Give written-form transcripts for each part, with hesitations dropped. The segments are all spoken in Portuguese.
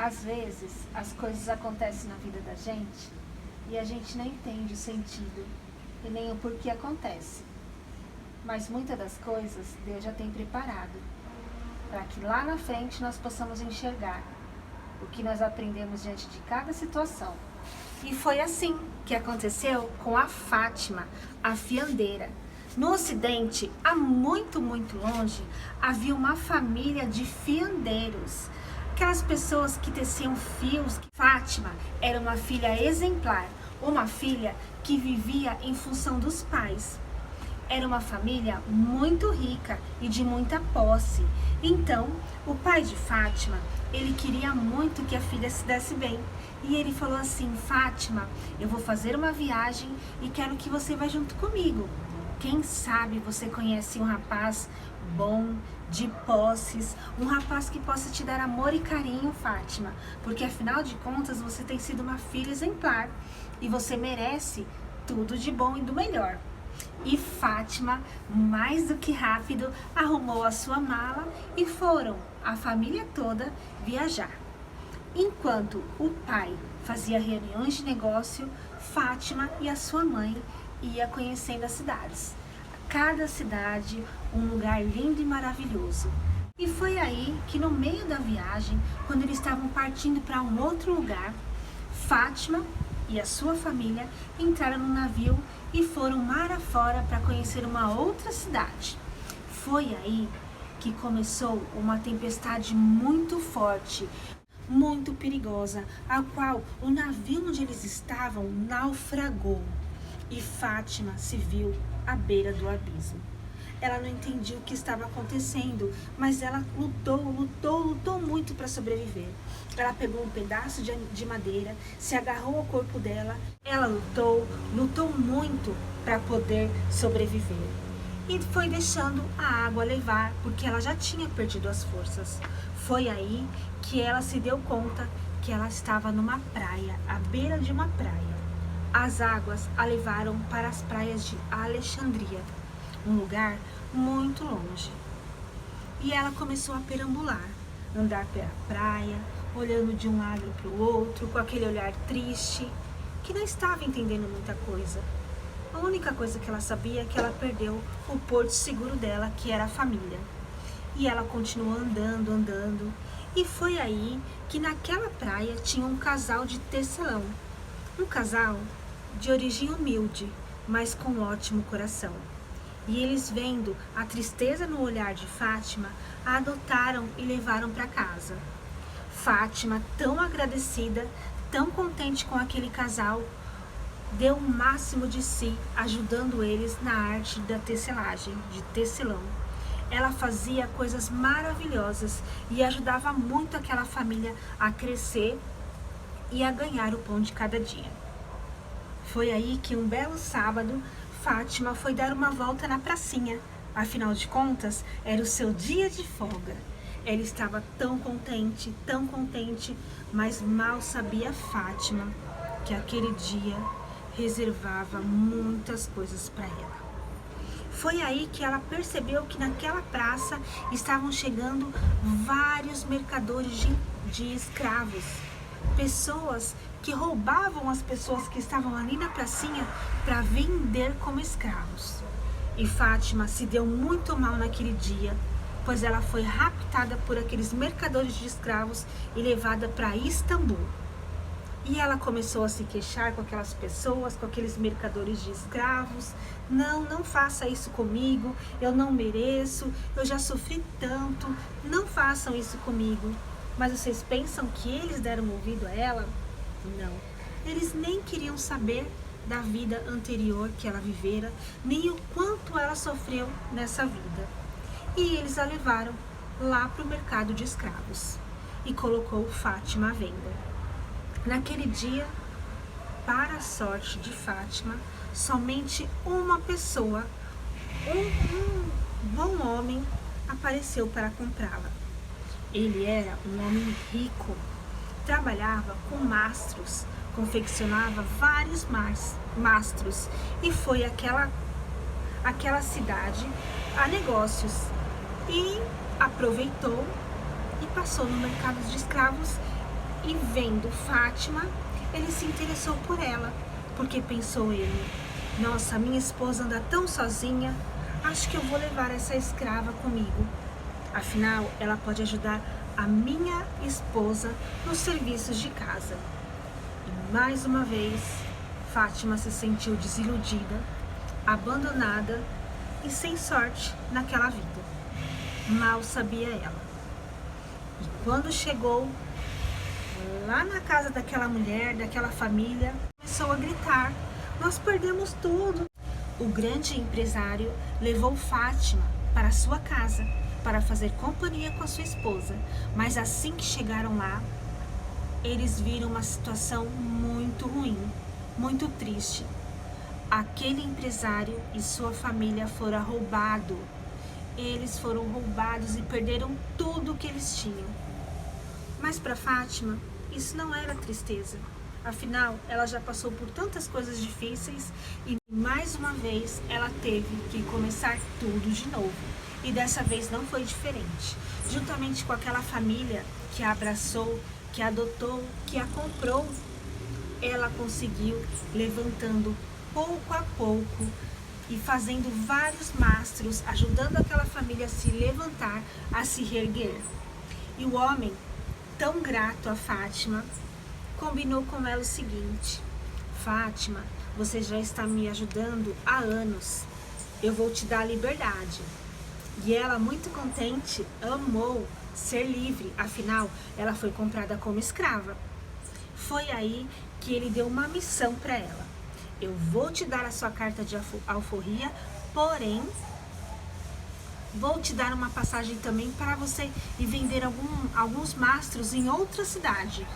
Às vezes, as coisas acontecem na vida da gente e a gente não entende o sentido e nem o porquê acontece. Mas muitas das coisas Deus já tem preparado para que lá na frente nós possamos enxergar o que nós aprendemos diante de cada situação. E foi assim que aconteceu com a Fátima, a fiandeira. No Ocidente, há muito, muito longe, havia uma família de fiandeiros. Aquelas pessoas que teciam fios. Fátima era uma filha exemplar, uma filha que vivia em função dos pais. Era uma família muito rica e de muita posse. Então, o pai de Fátima, ele queria muito que a filha se desse bem. E ele falou assim: Fátima, eu vou fazer uma viagem e quero que você vá junto comigo. Quem sabe você conhece um rapaz bom, de posses, um rapaz que possa te dar amor e carinho, Fátima, porque afinal de contas você tem sido uma filha exemplar e você merece tudo de bom e do melhor. E Fátima, mais do que rápido, arrumou a sua mala e foram, a família toda, viajar. Enquanto o pai fazia reuniões de negócio, Fátima e a sua mãe ia conhecendo as cidades. Cada cidade, um lugar lindo e maravilhoso. E foi aí que no meio da viagem, quando eles estavam partindo para um outro lugar, Fátima e a sua família entraram no navio e foram mar afora para conhecer uma outra cidade. Foi aí que começou uma tempestade muito forte, muito perigosa, a qual o navio onde eles estavam naufragou. E Fátima se viu à beira do abismo. Ela não entendia o que estava acontecendo, mas ela lutou muito para sobreviver. Ela pegou um pedaço de madeira, se agarrou ao corpo dela. Ela lutou muito para poder sobreviver. E foi deixando a água levar, porque ela já tinha perdido as forças. Foi aí que ela se deu conta que ela estava numa praia, à beira de uma praia. As águas a levaram para as praias de Alexandria, um lugar muito longe. E ela começou a perambular, andar pela praia, olhando de um lado para o outro, com aquele olhar triste, que não estava entendendo muita coisa. A única coisa que ela sabia é que ela perdeu o porto seguro dela, que era a família. E ela continuou andando, e foi aí que naquela praia tinha um casal de tecelão. Um casal de origem humilde, mas com ótimo coração. E eles, vendo a tristeza no olhar de Fátima, a adotaram e levaram para casa. Fátima, tão agradecida, tão contente com aquele casal, deu o máximo de si, ajudando eles na arte da tecelagem, de tecelão. Ela fazia coisas maravilhosas e ajudava muito aquela família a crescer e a ganhar o pão de cada dia. Foi aí que um belo sábado, Fátima foi dar uma volta na pracinha. Afinal de contas, era o seu dia de folga. Ela estava tão contente, mas mal sabia Fátima que aquele dia reservava muitas coisas para ela. Foi aí que ela percebeu que naquela praça estavam chegando vários mercadores de escravos. Pessoas que roubavam as pessoas que estavam ali na pracinha para vender como escravos. E Fátima se deu muito mal naquele dia, pois ela foi raptada por aqueles mercadores de escravos e levada para Istambul. E ela começou a se queixar com aquelas pessoas, com aqueles mercadores de escravos. Não faça isso comigo, eu não mereço, eu já sofri tanto, não façam isso comigo. Mas vocês pensam que eles deram ouvido a ela? Não. Eles nem queriam saber da vida anterior que ela vivera, nem o quanto ela sofreu nessa vida. E eles a levaram lá para o mercado de escravos e colocou Fátima à venda. Naquele dia, para a sorte de Fátima, somente uma pessoa, um bom homem, apareceu para comprá-la. Ele era um homem rico, trabalhava com mastros, confeccionava vários mastros e foi àquela cidade a negócios e aproveitou e passou no mercado de escravos E vendo Fátima, ele se interessou por ela, porque pensou ele: nossa, minha esposa anda tão sozinha, acho que eu vou levar essa escrava comigo. Afinal, ela pode ajudar a minha esposa nos serviços de casa. E mais uma vez, Fátima se sentiu desiludida, abandonada e sem sorte naquela vida. Mal sabia ela. E quando chegou lá na casa daquela mulher, daquela família, começou a gritar: nós perdemos tudo. O grande empresário levou Fátima para sua casa para fazer companhia com a sua esposa, mas assim que chegaram lá, eles viram uma situação muito ruim, muito triste. Aquele empresário e sua família foram roubados. Eles foram roubados e perderam tudo o que eles tinham. Mas para Fátima, isso não era tristeza. Afinal, ela já passou por tantas coisas difíceis e mais uma vez ela teve que começar tudo de novo. E dessa vez não foi diferente. Juntamente com aquela família que a abraçou, que a adotou, que a comprou, ela conseguiu levantando pouco a pouco e fazendo vários mastros, ajudando aquela família a se levantar, a se reerguer. E o homem, tão grato a Fátima, combinou com ela o seguinte: Fátima, você já está me ajudando há anos, eu vou te dar a liberdade. E ela, muito contente, amou ser livre, afinal, ela foi comprada como escrava. Foi aí que ele deu uma missão para ela: eu vou te dar a sua carta de alforria, porém, vou te dar uma passagem também para você ir vender alguns mastros em outra cidade.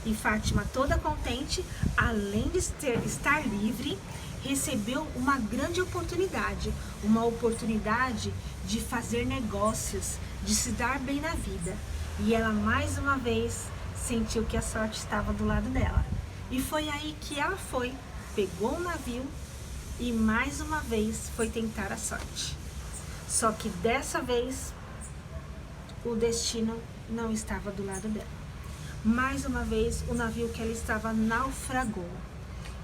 E Fátima, toda contente, além de estar livre, recebeu uma grande oportunidade, uma oportunidade de fazer negócios, de se dar bem na vida. E ela mais uma vez sentiu que a sorte estava do lado dela. E foi aí que ela pegou um navio e mais uma vez foi tentar a sorte. Só que dessa vez o destino não estava do lado dela. Mais uma vez o navio que ela estava naufragou.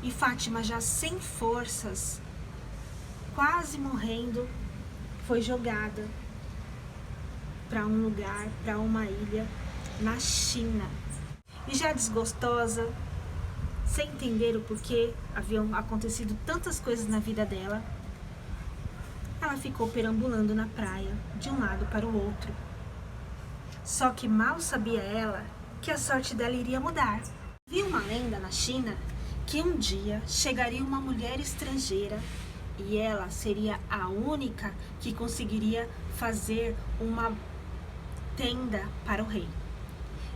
E Fátima, já sem forças, quase morrendo, foi jogada para um lugar, para uma ilha na China. E já desgostosa, sem entender o porquê haviam acontecido tantas coisas na vida dela, ela ficou perambulando na praia, de um lado para o outro. Só que mal sabia ela que a sorte dela iria mudar. Havia uma lenda na China que um dia chegaria uma mulher estrangeira e ela seria a única que conseguiria fazer uma tenda para o rei.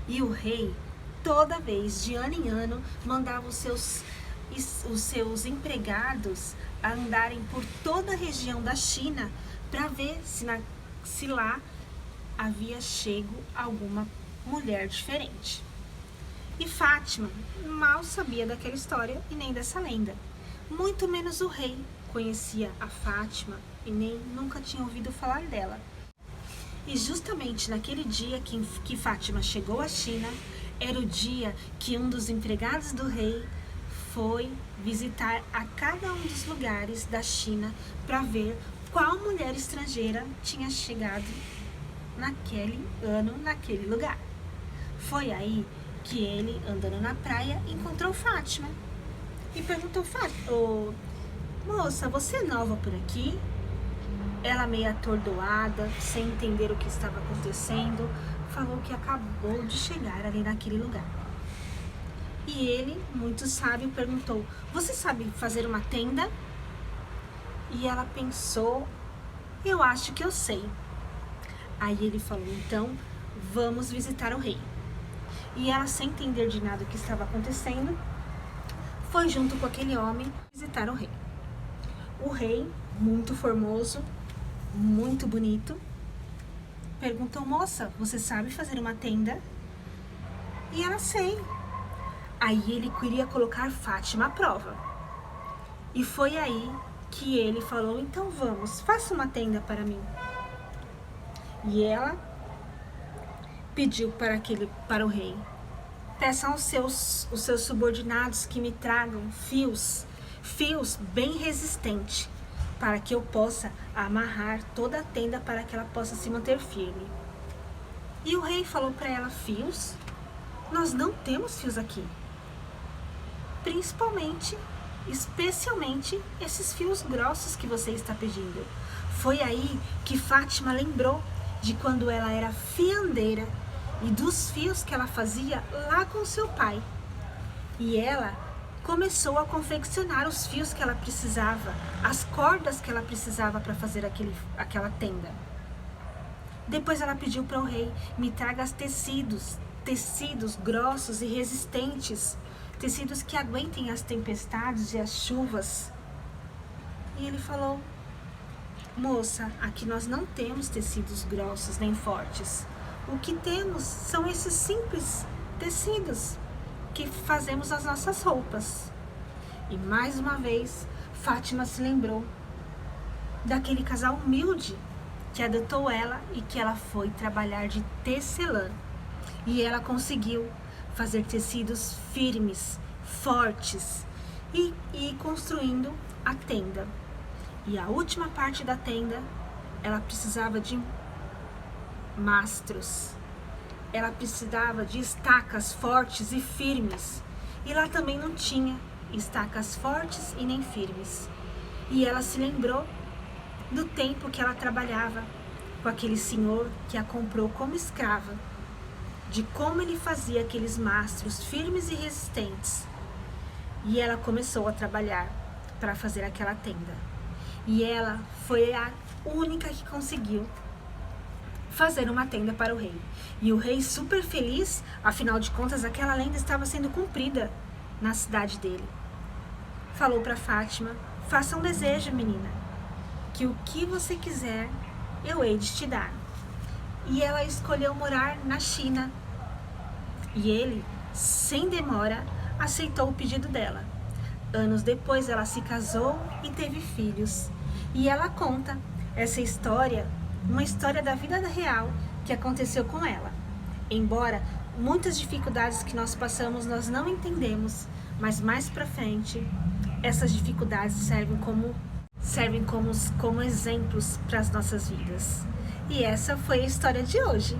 E o rei, toda vez, de ano em ano, mandava os seus empregados a andarem por toda a região da China para ver se lá havia chego alguma mulher diferente. E Fátima mal sabia daquela história e nem dessa lenda. Muito menos o rei conhecia a Fátima e nem nunca tinha ouvido falar dela. E justamente naquele dia que Fátima chegou à China, era o dia que um dos empregados do rei foi visitar a cada um dos lugares da China para ver qual mulher estrangeira tinha chegado naquele ano, naquele lugar. Foi aí que ele, andando na praia, encontrou Fátima e perguntou: moça, você é nova por aqui? Ela, meio atordoada, sem entender o que estava acontecendo, falou que acabou de chegar ali naquele lugar. E ele, muito sábio, perguntou: você sabe fazer uma tenda? E ela pensou: eu acho que eu sei. Aí ele falou: então vamos visitar o rei. E ela, sem entender de nada o que estava acontecendo, foi junto com aquele homem visitar o rei. O rei, muito formoso, muito bonito, perguntou: moça, você sabe fazer uma tenda? E ela: sei. Aí ele queria colocar Fátima à prova. E foi aí que ele falou: então vamos, faça uma tenda para mim. E ela pediu para o rei: Peçam aos seus subordinados que me tragam fios bem resistentes, para que eu possa amarrar toda a tenda para que ela possa se manter firme. E o rei falou para ela: fios? Nós não temos fios aqui. Especialmente esses fios grossos que você está pedindo. Foi aí que Fátima lembrou de quando ela era fiandeira e dos fios que ela fazia lá com seu pai. E ela começou a confeccionar os fios que ela precisava, as cordas que ela precisava para fazer aquela tenda. Depois ela pediu para o rei: me traga tecidos grossos e resistentes, tecidos que aguentem as tempestades e as chuvas. E ele falou: moça, aqui nós não temos tecidos grossos nem fortes. O que temos são esses simples tecidos que fazemos as nossas roupas. E mais uma vez, Fátima se lembrou daquele casal humilde que adotou ela e que ela foi trabalhar de tecelã. E ela conseguiu fazer tecidos firmes, fortes e ir construindo a tenda. E a última parte da tenda, ela precisava de mastros. Ela precisava de estacas fortes e firmes. E lá também não tinha estacas fortes e nem firmes. E ela se lembrou do tempo que ela trabalhava com aquele senhor que a comprou como escrava, de como ele fazia aqueles mastros firmes e resistentes. E ela começou a trabalhar para fazer aquela tenda. E ela foi a única que conseguiu fazer uma tenda para o rei. E o rei, super feliz, afinal de contas aquela lenda estava sendo cumprida na cidade dele. Falou para Fátima: faça um desejo, menina, que o que você quiser eu hei de te dar. E ela escolheu morar na China. E ele, sem demora, aceitou o pedido dela. Anos depois ela se casou e teve filhos. E ela conta essa história, uma história da vida real que aconteceu com ela. Embora muitas dificuldades que nós passamos nós não entendemos, mas mais pra frente essas dificuldades servem como exemplos para as nossas vidas. E essa foi a história de hoje.